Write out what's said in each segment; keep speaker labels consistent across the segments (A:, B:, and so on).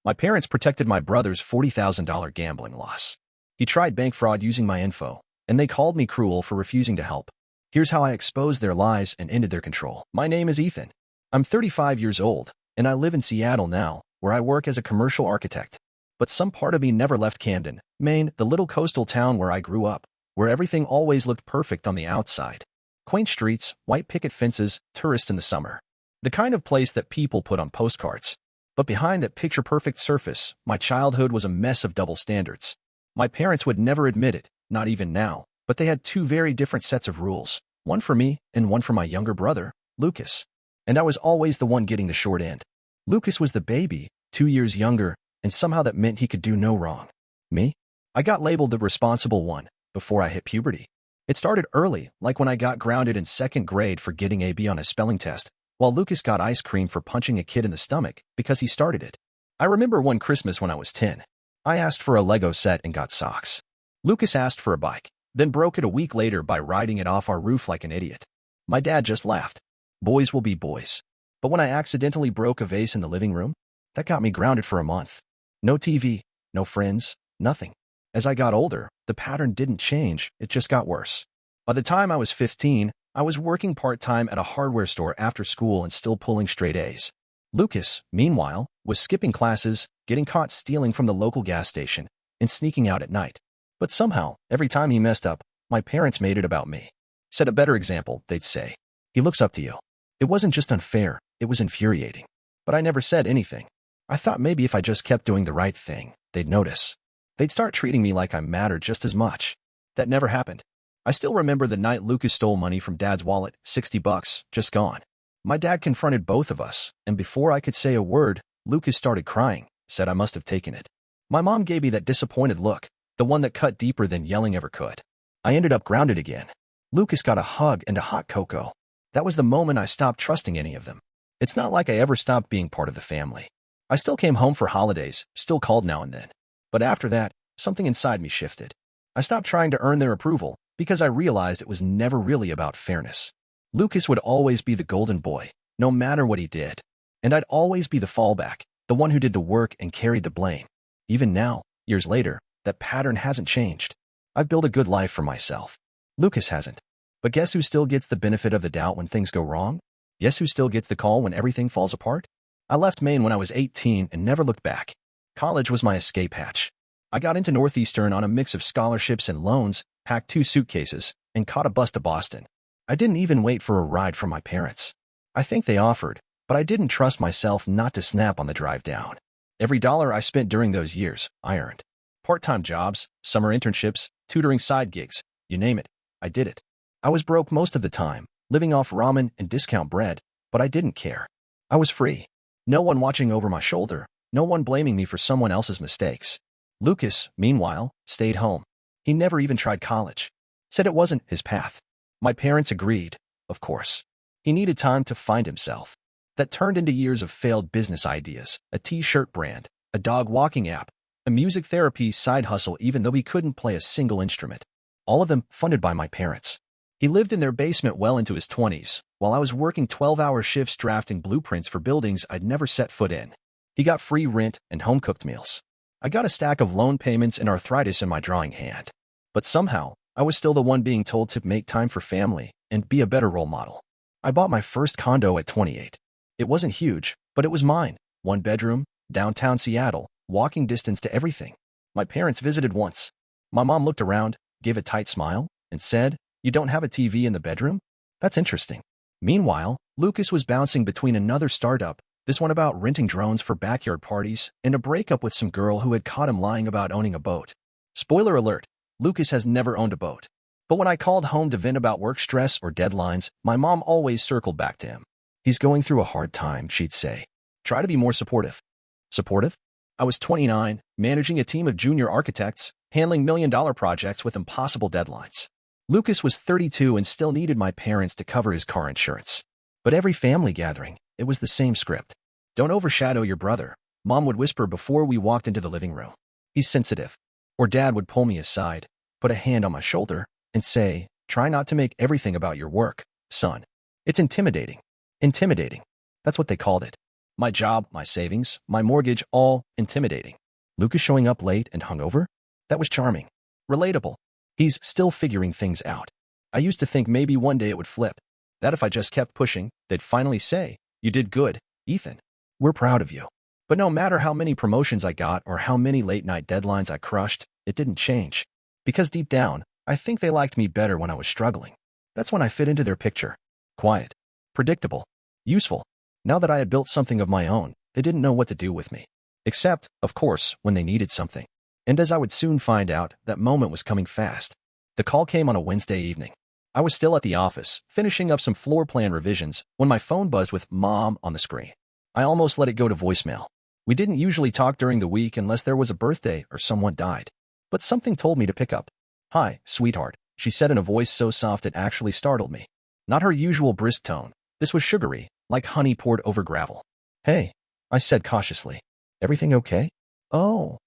A: My parents protected my brother's $40,000 gambling loss. He tried bank fraud using my info, and they called me cruel for refusing to help. Here's how I exposed their lies and ended their control. My name is Ethan. I'm 35 years old, and I live in Seattle now, where I work as a commercial architect. But some part of me never left Camden, Maine, the little coastal town where I grew up, where everything always looked perfect on the outside. Quaint streets, white picket fences, tourists in the summer. The kind of place that people put on postcards. But behind that picture-perfect surface, my childhood was a mess of double standards. My parents would never admit it, not even now, but they had two very different sets of rules, one for me and one for my younger brother, Lucas. And I was always the one getting the short end. Lucas was the baby, 2 years younger, and somehow that meant he could do no wrong. Me? I got labeled the responsible one before I hit puberty. It started early, like when I got grounded in second grade for getting a B on a spelling test, while Lucas got ice cream for punching a kid in the stomach because he started it. I remember one Christmas when I was 10. I asked for a Lego set and got socks. Lucas asked for a bike, then broke it a week later by riding it off our roof like an idiot. My dad just laughed. Boys will be boys. But when I accidentally broke a vase in the living room, that got me grounded for a month. No TV, no friends, nothing. As I got older, the pattern didn't change, it just got worse. By the time I was 15, I was working part-time at a hardware store after school and still pulling straight A's. Lucas, meanwhile, was skipping classes, getting caught stealing from the local gas station, and sneaking out at night. But somehow, every time he messed up, my parents made it about me. Set a better example, they'd say. He looks up to you. It wasn't just unfair, it was infuriating. But I never said anything. I thought maybe if I just kept doing the right thing, they'd notice. They'd start treating me like I mattered just as much. That never happened. I still remember the night Lucas stole money from Dad's wallet, $60, just gone. My dad confronted both of us, and before I could say a word, Lucas started crying, said I must have taken it. My mom gave me that disappointed look, the one that cut deeper than yelling ever could. I ended up grounded again. Lucas got a hug and a hot cocoa. That was the moment I stopped trusting any of them. It's not like I ever stopped being part of the family. I still came home for holidays, still called now and then. But after that, something inside me shifted. I stopped trying to earn their approval because I realized it was never really about fairness. Lucas would always be the golden boy, no matter what he did. And I'd always be the fallback, the one who did the work and carried the blame. Even now, years later, that pattern hasn't changed. I've built a good life for myself. Lucas hasn't. But guess who still gets the benefit of the doubt when things go wrong? Guess who still gets the call when everything falls apart? I left Maine when I was 18 and never looked back. College was my escape hatch. I got into Northeastern on a mix of scholarships and loans, packed 2 suitcases, and caught a bus to Boston. I didn't even wait for a ride from my parents. I think they offered, but I didn't trust myself not to snap on the drive down. Every dollar I spent during those years, I earned. Part-time jobs, summer internships, tutoring side gigs, you name it, I did it. I was broke most of the time, living off ramen and discount bread, but I didn't care. I was free. No one watching over my shoulder, no one blaming me for someone else's mistakes. Lucas, meanwhile, stayed home. He never even tried college. Said it wasn't his path. My parents agreed, of course. He needed time to find himself. That turned into years of failed business ideas, a t-shirt brand, a dog walking app, a music therapy side hustle even though he couldn't play a single instrument. All of them funded by my parents. He lived in their basement well into his 20s, while I was working 12-hour shifts drafting blueprints for buildings I'd never set foot in. He got free rent and home-cooked meals. I got a stack of loan payments and arthritis in my drawing hand. But somehow, I was still the one being told to make time for family and be a better role model. I bought my first condo at 28. It wasn't huge, but it was mine. 1 bedroom, downtown Seattle, walking distance to everything. My parents visited once. My mom looked around, gave a tight smile, and said, "You don't have a TV in the bedroom? That's interesting." Meanwhile, Lucas was bouncing between another startup, this one about renting drones for backyard parties, and a breakup with some girl who had caught him lying about owning a boat. Spoiler alert, Lucas has never owned a boat. But when I called home to vent about work stress or deadlines, my mom always circled back to him. "He's going through a hard time," she'd say. "Try to be more supportive." Supportive? I was 29, managing a team of junior architects, handling million-dollar projects with impossible deadlines. Lucas was 32 and still needed my parents to cover his car insurance. But every family gathering, it was the same script. "Don't overshadow your brother," Mom would whisper before we walked into the living room. "He's sensitive." Or Dad would pull me aside, put a hand on my shoulder, and say, "Try not to make everything about your work, son." It's intimidating. Intimidating. That's what they called it. My job, my savings, my mortgage, all intimidating. Lucas showing up late and hungover? That was charming. Relatable. He's still figuring things out. I used to think maybe one day it would flip. That if I just kept pushing, they'd finally say, "You did good, Ethan. We're proud of you." But no matter how many promotions I got or how many late-night deadlines I crushed, it didn't change. Because deep down, I think they liked me better when I was struggling. That's when I fit into their picture. Quiet. Predictable. Useful. Now that I had built something of my own, they didn't know what to do with me. Except, of course, when they needed something. And as I would soon find out, that moment was coming fast. The call came on a Wednesday evening. I was still at the office, finishing up some floor plan revisions, when my phone buzzed with "Mom" on the screen. I almost let it go to voicemail. We didn't usually talk during the week unless there was a birthday or someone died. But something told me to pick up. "Hi, sweetheart," she said in a voice so soft it actually startled me. Not her usual brisk tone. This was sugary, like honey poured over gravel. "Hey," I said cautiously. "Everything okay?" "Oh,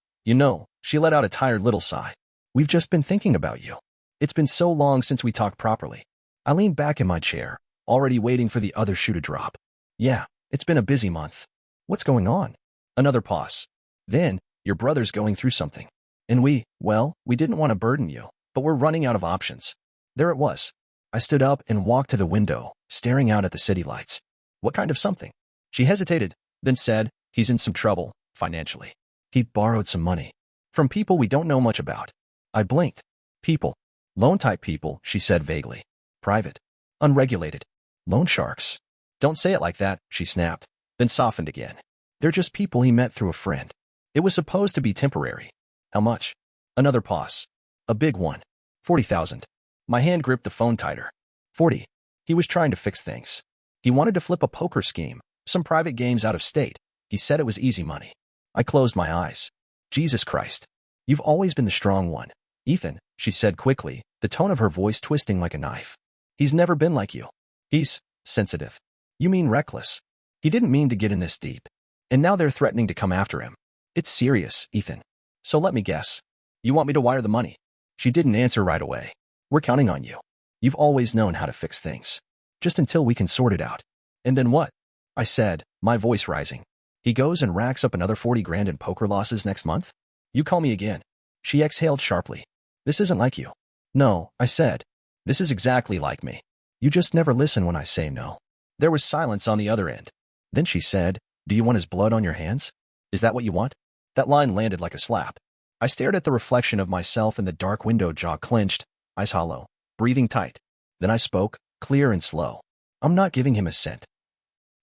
A: she let out a tired little sigh. "We've just been thinking about you. It's been so long since we talked properly." I leaned back in my chair, already waiting for the other shoe to drop. "Yeah, it's been a busy month." "What's going on?" Another pause. "Then, your brother's going through something. And we didn't want to burden you, but we're running out of options." There it was. I stood up and walked to the window, staring out at the city lights. "What kind of something?" She hesitated, then said, "He's in some trouble, financially. He borrowed some money. From people we don't know much about." I blinked. "People. Loan-type people," she said vaguely. "Private. Unregulated. Loan sharks." "Don't say it like that," she snapped, then softened again. "They're just people he met through a friend. It was supposed to be temporary." "How much?" Another pause. "A big one. 40,000. My hand gripped the phone tighter. 40. He was trying to fix things. He wanted to flip a poker scheme, some private games out of state. He said it was easy money. I closed my eyes. "Jesus Christ. You've always been the strong one, Ethan," she said quickly, the tone of her voice twisting like a knife. "He's never been like you. He's sensitive." "You mean reckless?" "He didn't mean to get in this deep. And now they're threatening to come after him. It's serious, Ethan. So let me guess. You want me to wire the money?" She didn't answer right away. "We're counting on you. You've always known how to fix things. Just until we can sort it out." "And then what?" I said, my voice rising. "He goes and racks up another 40 grand in poker losses next month? You call me again." She exhaled sharply. "This isn't like you." "No," I said. "This is exactly like me. You just never listen when I say no." There was silence on the other end. Then she said, "Do you want his blood on your hands? Is that what you want?" That line landed like a slap. I stared at the reflection of myself in the dark window, jaw clenched, eyes hollow, breathing tight. Then I spoke, clear and slow. "I'm not giving him a cent."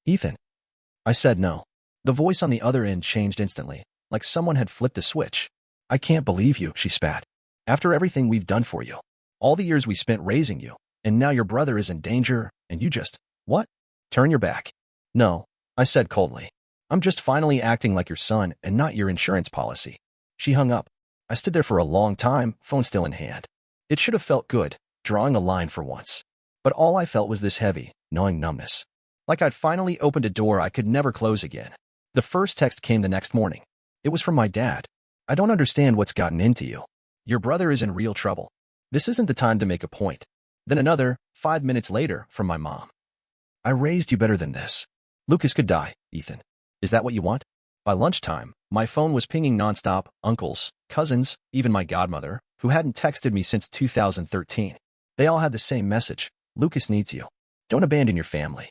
A: "Ethan." I said no. The voice on the other end changed instantly, like someone had flipped a switch. "I can't believe you," she spat. "After everything we've done for you, all the years we spent raising you, and now your brother is in danger, and you just, what? Turn your back." "No," I said coldly. "I'm just finally acting like your son and not your insurance policy." She hung up. I stood there for a long time, phone still in hand. It should have felt good, drawing a line for once. But all I felt was this heavy, gnawing numbness. Like I'd finally opened a door I could never close again. The first text came the next morning. It was from my dad. "I don't understand what's gotten into you. Your brother is in real trouble. This isn't the time to make a point." Then another, 5 minutes later, from my mom. "I raised you better than this. Lucas could die, Ethan. Is that what you want?" By lunchtime, my phone was pinging nonstop, uncles, cousins, even my godmother, who hadn't texted me since 2013. They all had the same message. "Lucas needs you. Don't abandon your family.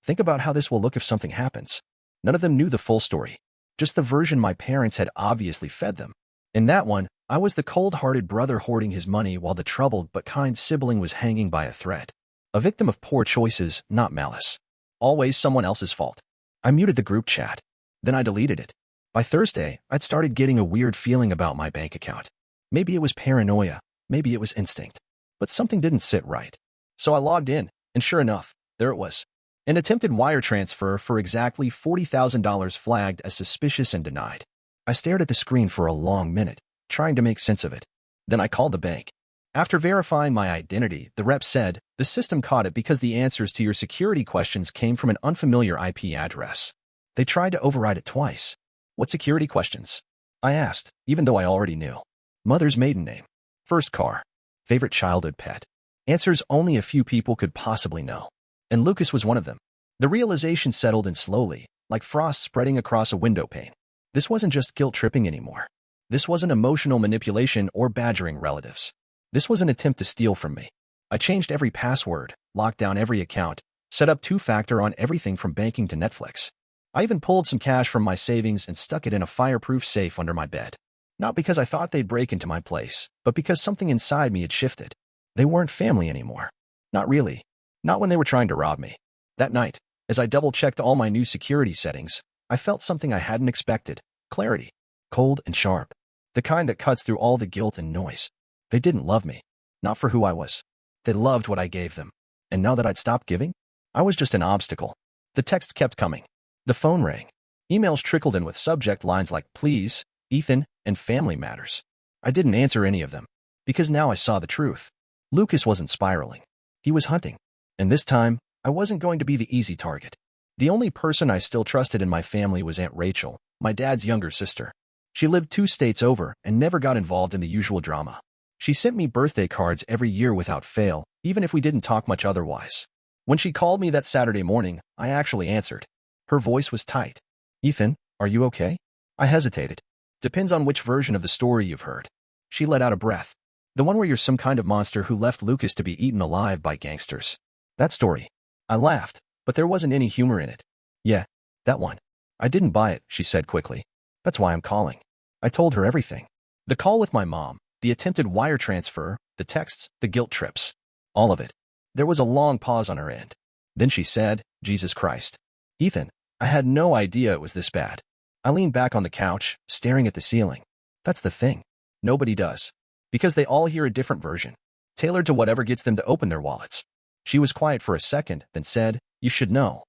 A: Think about how this will look if something happens." None of them knew the full story, just the version my parents had obviously fed them. In that one, I was the cold-hearted brother hoarding his money while the troubled but kind sibling was hanging by a thread. A victim of poor choices, not malice. Always someone else's fault. I muted the group chat. Then I deleted it. By Thursday, I'd started getting a weird feeling about my bank account. Maybe it was paranoia, maybe it was instinct. But something didn't sit right. So I logged in, and sure enough, there it was. An attempted wire transfer for exactly $40,000 flagged as suspicious and denied. I stared at the screen for a long minute, trying to make sense of it. Then I called the bank. After verifying my identity, the rep said, "The system caught it because the answers to your security questions came from an unfamiliar IP address." They tried to override it twice. "What security questions?" I asked, even though I already knew. Mother's maiden name. First car. Favorite childhood pet. Answers only a few people could possibly know. And Lucas was one of them. The realization settled in slowly, like frost spreading across a window pane. This wasn't just guilt tripping anymore. This wasn't emotional manipulation or badgering relatives. This was an attempt to steal from me. I changed every password, locked down every account, set up two-factor on everything from banking to Netflix. I even pulled some cash from my savings and stuck it in a fireproof safe under my bed. Not because I thought they'd break into my place, but because something inside me had shifted. They weren't family anymore. Not really. Not when they were trying to rob me. That night, as I double-checked all my new security settings, I felt something I hadn't expected. Clarity. Cold and sharp. The kind that cuts through all the guilt and noise. They didn't love me. Not for who I was. They loved what I gave them. And now that I'd stopped giving, I was just an obstacle. The texts kept coming. The phone rang. Emails trickled in with subject lines like please, Ethan, and family matters. I didn't answer any of them. Because now I saw the truth. Lucas wasn't spiraling. He was hunting. And this time, I wasn't going to be the easy target. The only person I still trusted in my family was Aunt Rachel, my dad's younger sister. She lived 2 states over and never got involved in the usual drama. She sent me birthday cards every year without fail, even if we didn't talk much otherwise. When she called me that Saturday morning, I actually answered. Her voice was tight. Ethan, are you okay? I hesitated. Depends on which version of the story you've heard. She let out a breath. The one where you're some kind of monster who left Lucas to be eaten alive by gangsters. That story. I laughed, but there wasn't any humor in it. Yeah, that one. I didn't buy it, she said quickly. That's why I'm calling. I told her everything. The call with my mom, the attempted wire transfer, the texts, the guilt trips. All of it. There was a long pause on her end. Then she said, Jesus Christ. Ethan, I had no idea it was this bad. I leaned back on the couch, staring at the ceiling. That's the thing. Nobody does. Because they all hear a different version, tailored to whatever gets them to open their wallets. She was quiet for a second, then said, you should know.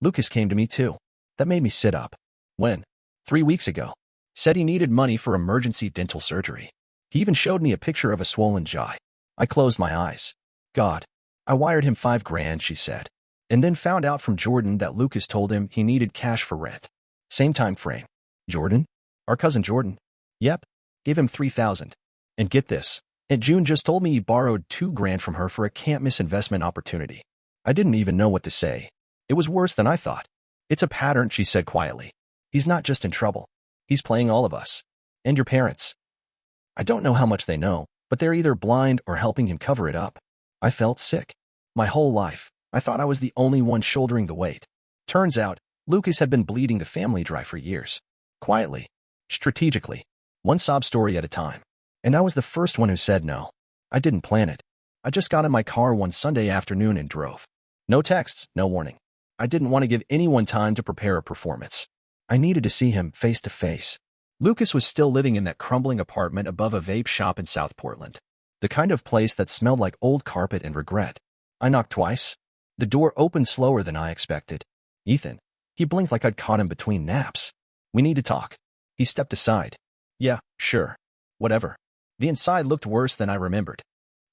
A: Lucas came to me too. That made me sit up. When? 3 weeks ago. Said he needed money for emergency dental surgery. He even showed me a picture of a swollen jaw. I closed my eyes. God. I wired him $5,000, she said. And then found out from Jordan that Lucas told him he needed cash for rent. Same time frame. Jordan? Our cousin Jordan. Yep. Gave him $3,000. And get this. Aunt June just told me he borrowed $2,000 from her for a can't-miss investment opportunity. I didn't even know what to say. It was worse than I thought. It's a pattern, she said quietly. He's not just in trouble. He's playing all of us. And your parents. I don't know how much they know, but they're either blind or helping him cover it up. I felt sick. My whole life, I thought I was the only one shouldering the weight. Turns out, Lucas had been bleeding the family dry for years. Quietly. Strategically. One sob story at a time. And I was the first one who said no. I didn't plan it. I just got in my car one Sunday afternoon and drove. No texts, no warning. I didn't want to give anyone time to prepare a performance. I needed to see him face to face. Lucas was still living in that crumbling apartment above a vape shop in South Portland. The kind of place that smelled like old carpet and regret. I knocked twice. The door opened slower than I expected. Ethan. He blinked like I'd caught him between naps. We need to talk. He stepped aside. Yeah, sure. Whatever. The inside looked worse than I remembered.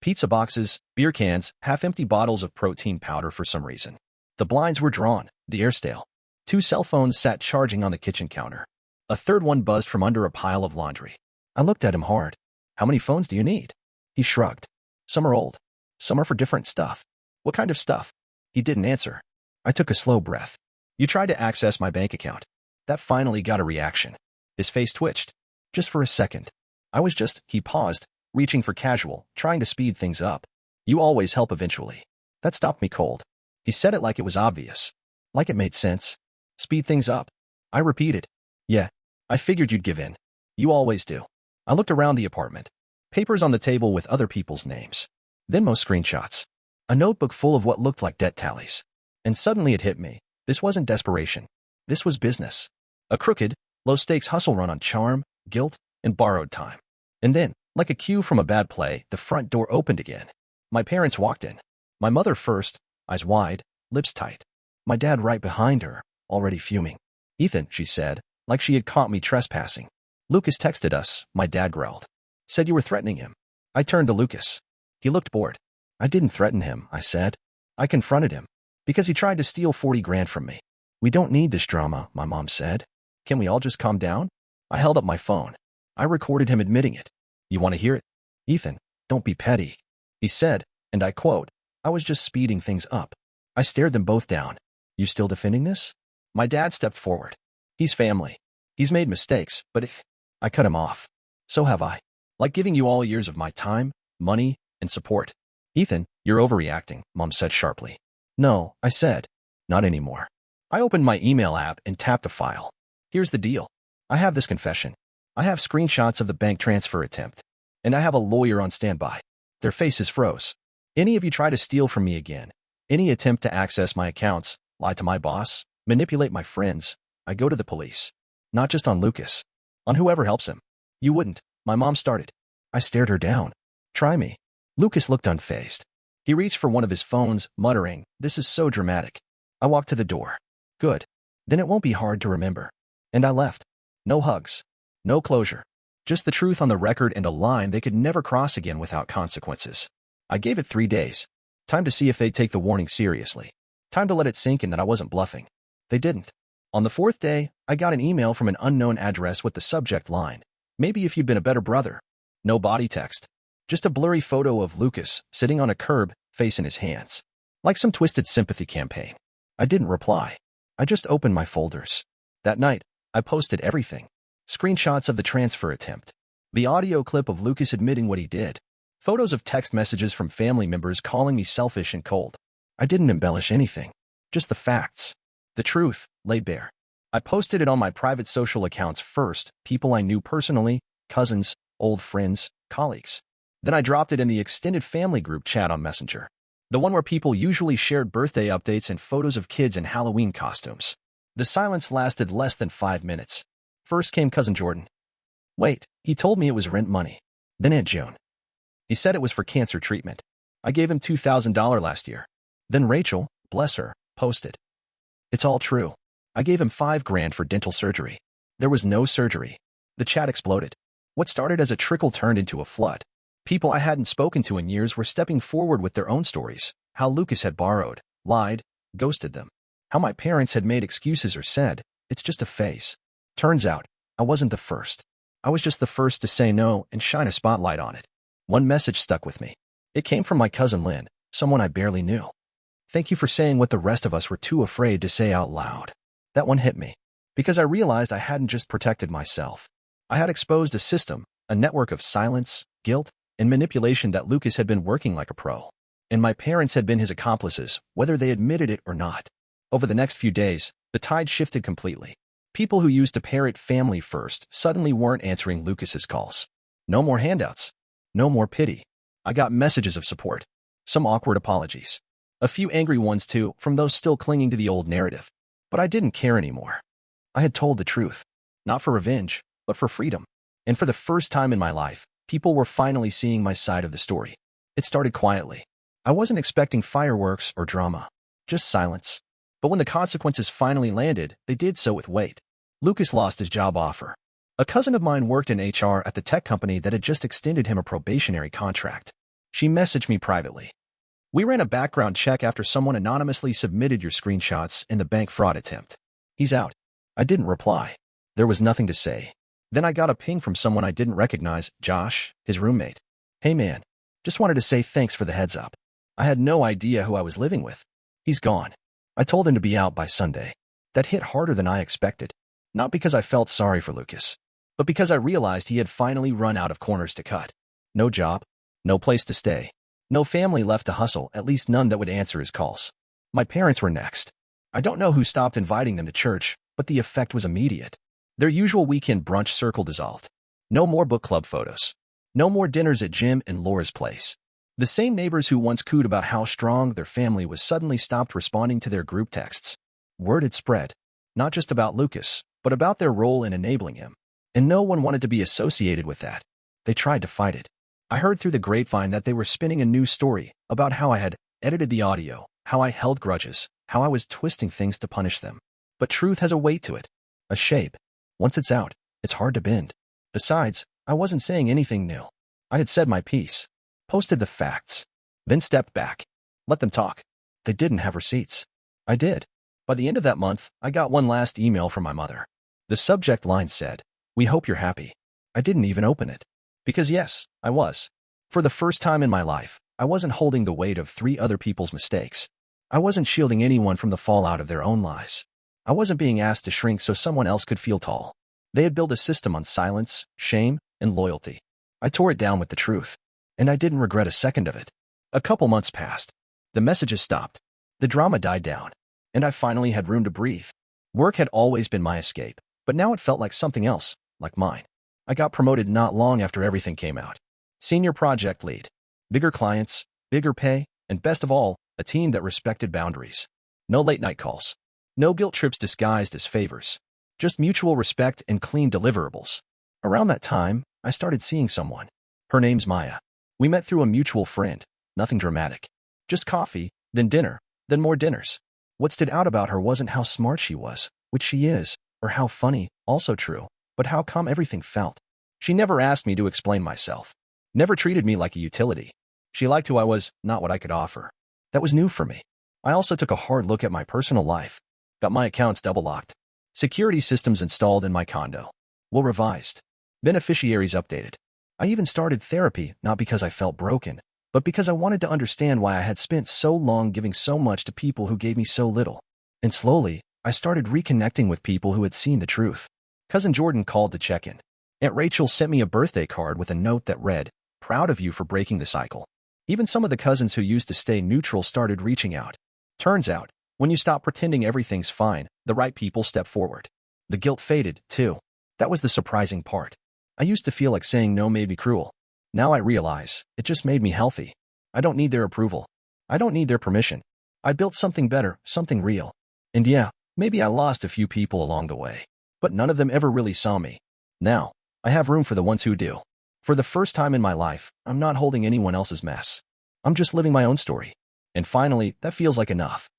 A: Pizza boxes, beer cans, half-empty bottles of protein powder for some reason. The blinds were drawn, the air stale. 2 cell phones sat charging on the kitchen counter. A third one buzzed from under a pile of laundry. I looked at him hard. How many phones do you need? He shrugged. Some are old. Some are for different stuff. What kind of stuff? He didn't answer. I took a slow breath. You tried to access my bank account. That finally got a reaction. His face twitched. Just for a second. He paused, reaching for casual, trying to speed things up. You always help eventually. That stopped me cold. He said it like it was obvious. Like it made sense. Speed things up. I repeated. Yeah, I figured you'd give in. You always do. I looked around the apartment. Papers on the table with other people's names. Then most screenshots. A notebook full of what looked like debt tallies. And suddenly it hit me. This wasn't desperation. This was business. A crooked, low-stakes hustle run on charm, guilt, and borrowed time. And then, like a cue from a bad play, the front door opened again. My parents walked in. My mother first, eyes wide, lips tight. My dad right behind her, already fuming. Ethan, she said, like she had caught me trespassing. Lucas texted us, my dad growled. Said you were threatening him. I turned to Lucas. He looked bored. I didn't threaten him, I said. I confronted him. Because he tried to steal $40,000 from me. We don't need this drama, my mom said. Can we all just calm down? I held up my phone. I recorded him admitting it. You want to hear it? Ethan, don't be petty. He said, and I quote, I was just speeding things up. I stared them both down. You still defending this? My dad stepped forward. He's family. He's made mistakes, but if I cut him off, so have I. Like giving you all years of my time, money, and support. Ethan, you're overreacting, Mom said sharply. No, I said. Not anymore. I opened my email app and tapped a file. Here's the deal. I have this confession. I have screenshots of the bank transfer attempt. And I have a lawyer on standby. Their faces froze. Any of you try to steal from me again, any attempt to access my accounts, lie to my boss, manipulate my friends, I go to the police. Not just on Lucas. On whoever helps him. You wouldn't. My mom started. I stared her down. Try me. Lucas looked unfazed. He reached for one of his phones, muttering, "This is so dramatic." I walked to the door. Good. Then it won't be hard to remember. And I left. No hugs. No closure. Just the truth on the record and a line they could never cross again without consequences. I gave it 3 days. Time to see if they'd take the warning seriously. Time to let it sink in that I wasn't bluffing. They didn't. On the 4th day, I got an email from an unknown address with the subject line, "Maybe if you'd been a better brother." No body text. Just a blurry photo of Lucas sitting on a curb, face in his hands. Like some twisted sympathy campaign. I didn't reply. I just opened my folders. That night, I posted everything. Screenshots of the transfer attempt. The audio clip of Lucas admitting what he did. Photos of text messages from family members calling me selfish and cold. I didn't embellish anything. Just the facts. The truth, laid bare. I posted it on my private social accounts first, people I knew personally, cousins, old friends, colleagues. Then I dropped it in the extended family group chat on Messenger. The one where people usually shared birthday updates and photos of kids in Halloween costumes. The silence lasted less than 5 minutes. First came Cousin Jordan. Wait, he told me it was rent money. Then Aunt June. He said it was for cancer treatment. I gave him $2,000 last year. Then Rachel, bless her, posted. It's all true. I gave him $5,000 for dental surgery. There was no surgery. The chat exploded. What started as a trickle turned into a flood. People I hadn't spoken to in years were stepping forward with their own stories. How Lucas had borrowed, lied, ghosted them. How my parents had made excuses or said, "It's just a phase." Turns out, I wasn't the first. I was just the first to say no and shine a spotlight on it. One message stuck with me. It came from my cousin Lynn, someone I barely knew. "Thank you for saying what the rest of us were too afraid to say out loud." That one hit me. Because I realized I hadn't just protected myself. I had exposed a system, a network of silence, guilt, and manipulation that Lucas had been working like a pro. And my parents had been his accomplices, whether they admitted it or not. Over the next few days, the tide shifted completely. People who used to parrot family first suddenly weren't answering Lucas's calls. No more handouts. No more pity. I got messages of support. Some awkward apologies. A few angry ones too, from those still clinging to the old narrative. But I didn't care anymore. I had told the truth. Not for revenge, but for freedom. And for the first time in my life, people were finally seeing my side of the story. It started quietly. I wasn't expecting fireworks or drama. Just silence. But when the consequences finally landed, they did so with weight. Lucas lost his job offer. A cousin of mine worked in HR at the tech company that had just extended him a probationary contract. She messaged me privately. "We ran a background check after someone anonymously submitted your screenshots in the bank fraud attempt. He's out." I didn't reply. There was nothing to say. Then I got a ping from someone I didn't recognize, Josh, his roommate. "Hey man, just wanted to say thanks for the heads up. I had no idea who I was living with. He's gone." I told him to be out by Sunday. That hit harder than I expected. Not because I felt sorry for Lucas, but because I realized he had finally run out of corners to cut. No job, no place to stay, no family left to hustle, at least none that would answer his calls. My parents were next. I don't know who stopped inviting them to church, but the effect was immediate. Their usual weekend brunch circle dissolved. No more book club photos. No more dinners at Jim and Laura's place. The same neighbors who once cooed about how strong their family was suddenly stopped responding to their group texts. Word had spread, not just about Lucas, but about their role in enabling him. And no one wanted to be associated with that. They tried to fight it. I heard through the grapevine that they were spinning a new story about how I had edited the audio, how I held grudges, how I was twisting things to punish them. But truth has a weight to it, a shape. Once it's out, it's hard to bend. Besides, I wasn't saying anything new. I had said my piece. Posted the facts. Then stepped back. Let them talk. They didn't have receipts. I did. By the end of that month, I got one last email from my mother. The subject line said, "We hope you're happy." I didn't even open it. Because yes, I was. For the first time in my life, I wasn't holding the weight of 3 other people's mistakes. I wasn't shielding anyone from the fallout of their own lies. I wasn't being asked to shrink so someone else could feel tall. They had built a system on silence, shame, and loyalty. I tore it down with the truth, and I didn't regret a second of it. A couple months passed. The messages stopped. The drama died down, and I finally had room to breathe. Work had always been my escape, but now it felt like something else, like mine. I got promoted not long after everything came out. Senior project lead. Bigger clients, bigger pay, and best of all, a team that respected boundaries. No late-night calls. No guilt trips disguised as favors. Just mutual respect and clean deliverables. Around that time, I started seeing someone. Her name's Maya. We met through a mutual friend. Nothing dramatic. Just coffee, then dinner, then more dinners. What stood out about her wasn't how smart she was, which she is, or how funny, also true, but how calm everything felt. She never asked me to explain myself. Never treated me like a utility. She liked who I was, not what I could offer. That was new for me. I also took a hard look at my personal life. Got my accounts double-locked. Security systems installed in my condo. Will revised. Beneficiaries updated. I even started therapy, not because I felt broken, but because I wanted to understand why I had spent so long giving so much to people who gave me so little. And slowly, I started reconnecting with people who had seen the truth. Cousin Jordan called to check in. Aunt Rachel sent me a birthday card with a note that read, "Proud of you for breaking the cycle." Even some of the cousins who used to stay neutral started reaching out. Turns out, when you stop pretending everything's fine, the right people step forward. The guilt faded, too. That was the surprising part. I used to feel like saying no made me cruel. Now I realize, it just made me healthy. I don't need their approval. I don't need their permission. I built something better, something real. And yeah, maybe I lost a few people along the way, but none of them ever really saw me. Now, I have room for the ones who do. For the first time in my life, I'm not holding anyone else's mess. I'm just living my own story. And finally, that feels like enough.